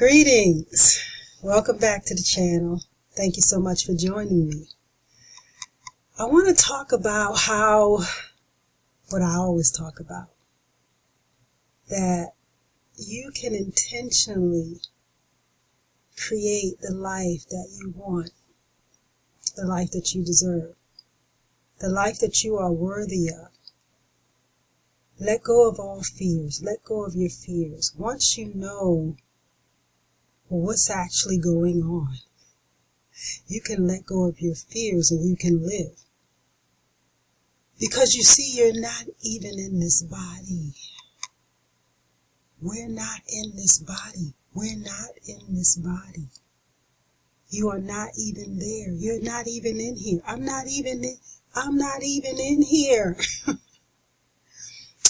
Greetings. Welcome back to the channel. Thank you so much for joining me. I want to talk about what I always talk about, that you can intentionally create the life that you want, the life that you deserve, the life that you are worthy of. Let go of all fears. Let go of your fears. Once you know what's actually going on, you can let go of your fears and you can live. Because you see, you're not even in this body. We're not in this body. We're not in this body. You are not even there. You're not even in here. I'm not even in here.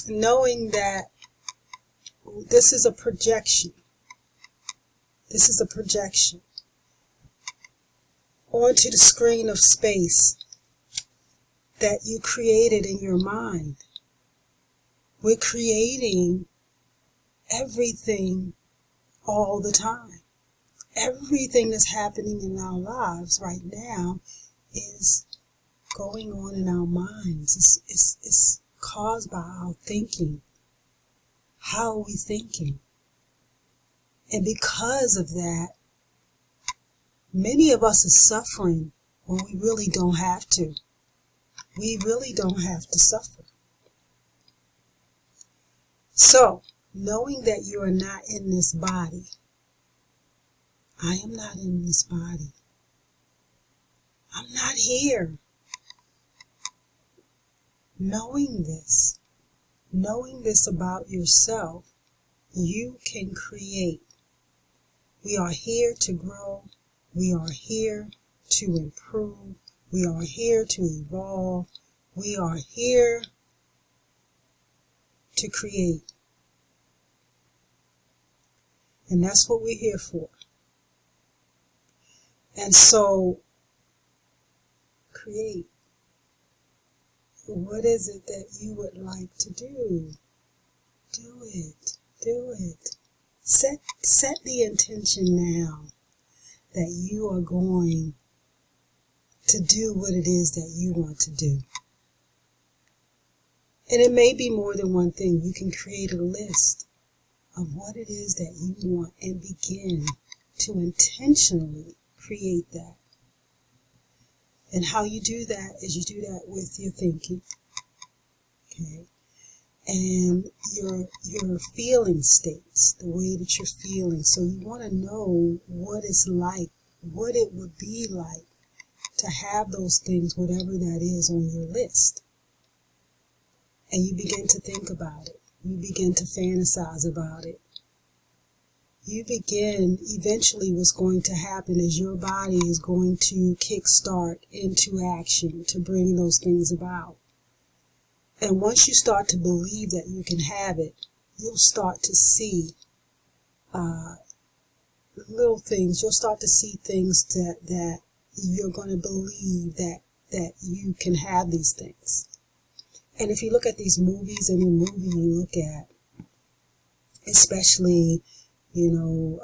Knowing that this is a projection. This is a projection onto the screen of space that you created in your mind. We're creating everything all the time. Everything that's happening in our lives right now is going on in our minds. It's caused by our thinking. How are we thinking? And because of that, many of us are suffering when we really don't have to. We really don't have to suffer. So, knowing that you are not in this body, I am not in this body. I'm not here. Knowing this about yourself, you can create. We are here to grow. We are here to improve. We are here to evolve. We are here to create. And that's what we're here for. And so, create. What is it that you would like to do? Do it. Do it. Set the intention now that you are going to do what it is that you want to do. And it may be more than one thing. You can create a list of what it is that you want and begin to intentionally create that. And how you do that is you do that with your thinking. Okay? And your feeling states, the way that you're feeling. So you want to know what it's like, what it would be like to have those things, whatever that is on your list. And you begin to think about it. You begin to fantasize about it. You begin, eventually what's going to happen is your body is going to kickstart into action to bring those things about. And once you start to believe that you can have it, you'll start to see little things. You'll start to see things that you're going to believe that you can have these things. And if you look at these movies, any movie you look at, especially, your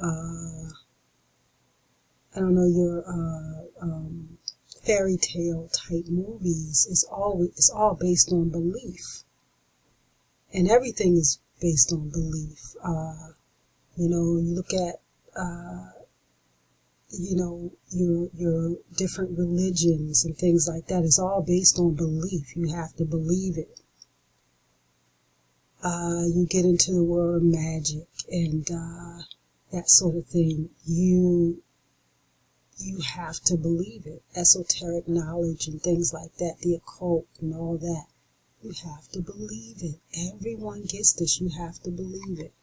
fairy tale type movies, it's all based on belief. And everything is based on belief. You look at your different religions and things like that. It's all based on belief. You have to believe it. You get into the world of magic and that sort of thing. You have to believe it. Esoteric knowledge and things like that, the occult and all that. You have to believe it. Everyone gets this. You have to believe it.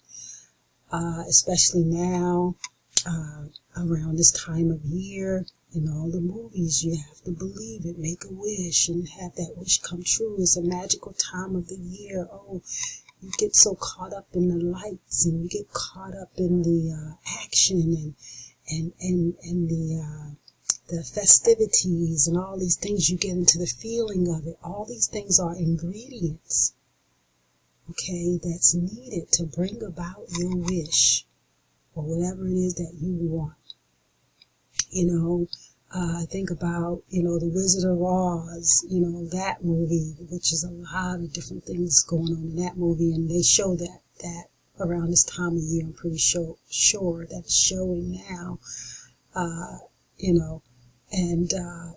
Especially now, around this time of year, in all the movies, you have to believe it. Make a wish and have that wish come true. It's a magical time of the year. Oh, you get so caught up in the lights and you get caught up in the action and the festivities and all these things. You get into the feeling of it. All these things are ingredients, okay, that's needed to bring about your wish. or whatever it is that you want. You know, think about, The Wizard of Oz, that movie, which is a lot of different things going on in that movie, and they show that around this time of year. I'm pretty sure that it's showing now, and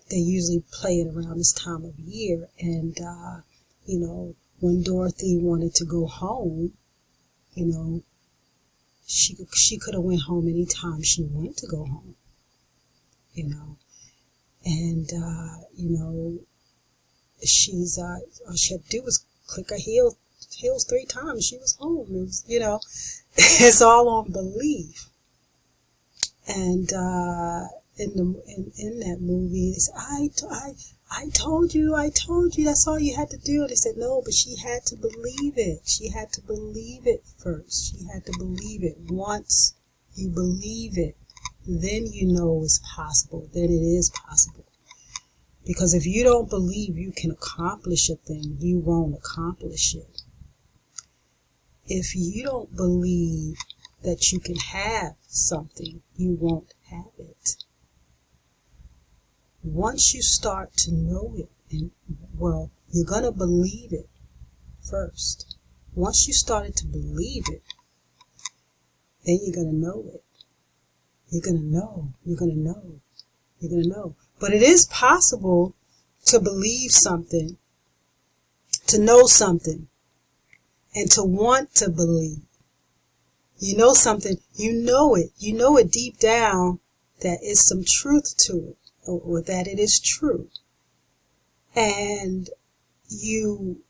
they usually play it around this time of year. And, when Dorothy wanted to go home, she could have went home anytime she wanted to go home, and, she's, all she had to do was click her heels 3 times. She was home. It was, it's all on belief. And, in that movie, it's, I told you, that's all you had to do. They said, no, but she had to believe it. She had to believe it first. She had to believe it. Once you believe it, then you know it's possible. Then it is possible. Because if you don't believe you can accomplish a thing, you won't accomplish it. If you don't believe that you can have something, you won't have it. Once you start to know it, you're going to believe it first. Once you started to believe it, then you're going to know it. You're going to know. You're going to know. You're going to know. But it is possible to believe something, to know something, and to want to believe. You know something, you know it deep down that it's some truth to it, or that it is true. And you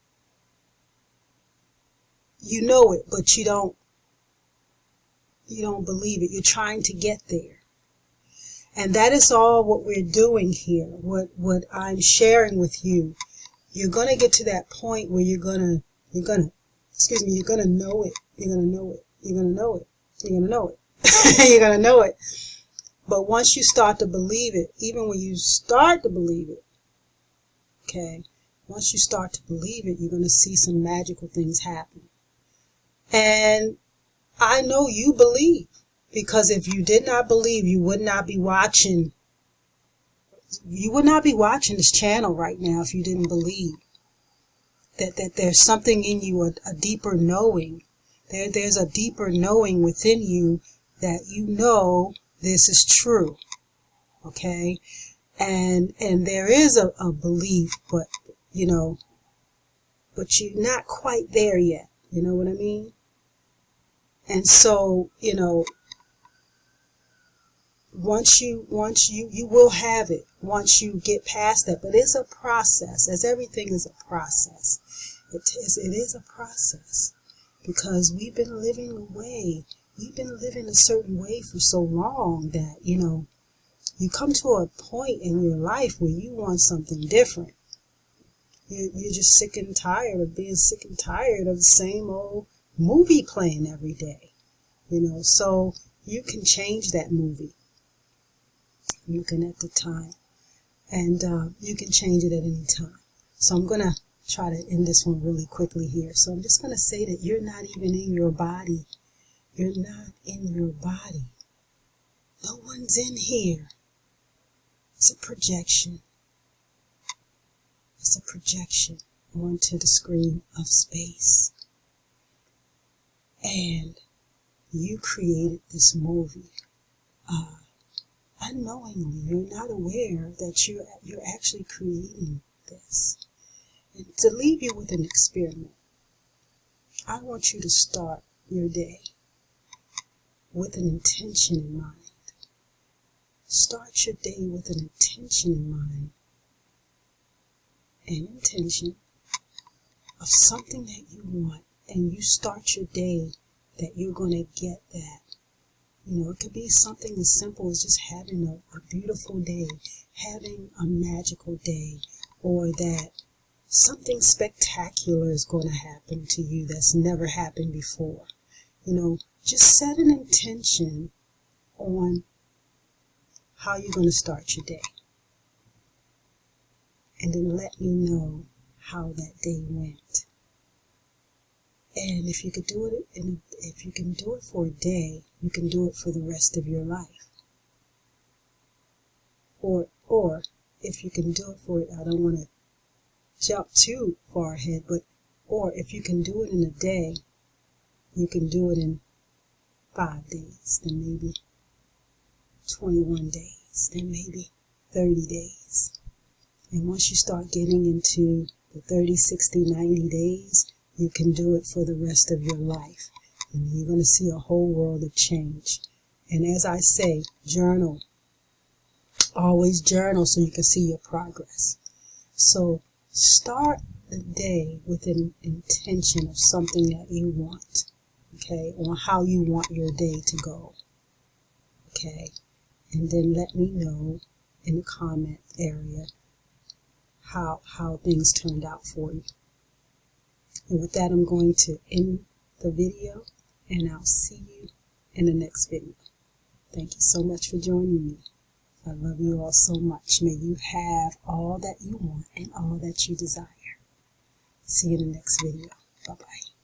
know it, but you don't believe it. You're trying to get there. And that is all what we're doing here, what I'm sharing with you. You're going to get to that point where you're going to know it. You're going to know it. You're going to know it. You're going to know it. You're going to know it. You're going to know it. But once you start to believe it, even when you start to believe it, okay, once you start to believe it, you're going to see some magical things happen. And I know you believe, because if you did not believe, you would not be watching. You would not be watching this channel right now if you didn't believe that there's something in you, a deeper knowing. There's a deeper knowing within you that you know this is true, okay? And there is a belief, but you're not quite there yet. You know what I mean? And so, once you will have it once you get past that. But it's a process, as everything is a process. It is a process, because we've been living a certain way for so long that, you come to a point in your life where you want something different. You're just sick and tired of being sick and tired of the same old movie playing every day, so you can change that movie. I'm looking at the time, and you can change it at any time. So I'm going to try to end this one really quickly here. So I'm just going to say that you're not even in your body. You're not in your body. No one's in here. It's a projection. It's a projection onto the screen of space. And you created this movie. Unknowingly, you're not aware that you're actually creating this. And to leave you with an experiment, I want you to start your day with an intention in mind. Start your day with an intention in mind. An intention of something that you want, and you start your day that you're going to get that. It could be something as simple as just having a beautiful day, having a magical day, or that something spectacular is going to happen to you that's never happened before. Just set an intention on how you're going to start your day. And then let me know how that day went. And if you could do it, and if you can do it for a day, you can do it for the rest of your life. Or if you can do it for it, I don't want to jump too far ahead, or if you can do it in a day, you can do it in 5 days, then maybe 21 days, then maybe 30 days. And once you start getting into the 30, 60, 90 days, you can do it for the rest of your life. And you're going to see a whole world of change. And as I say, journal. Always journal so you can see your progress. So start the day with an intention of something that you want, okay, or how you want your day to go, okay, and then let me know in the comment area how things turned out for you. And with that, I'm going to end the video, and I'll see you in the next video. Thank you so much for joining me. I love you all so much. May you have all that you want and all that you desire. See you in the next video. Bye-bye.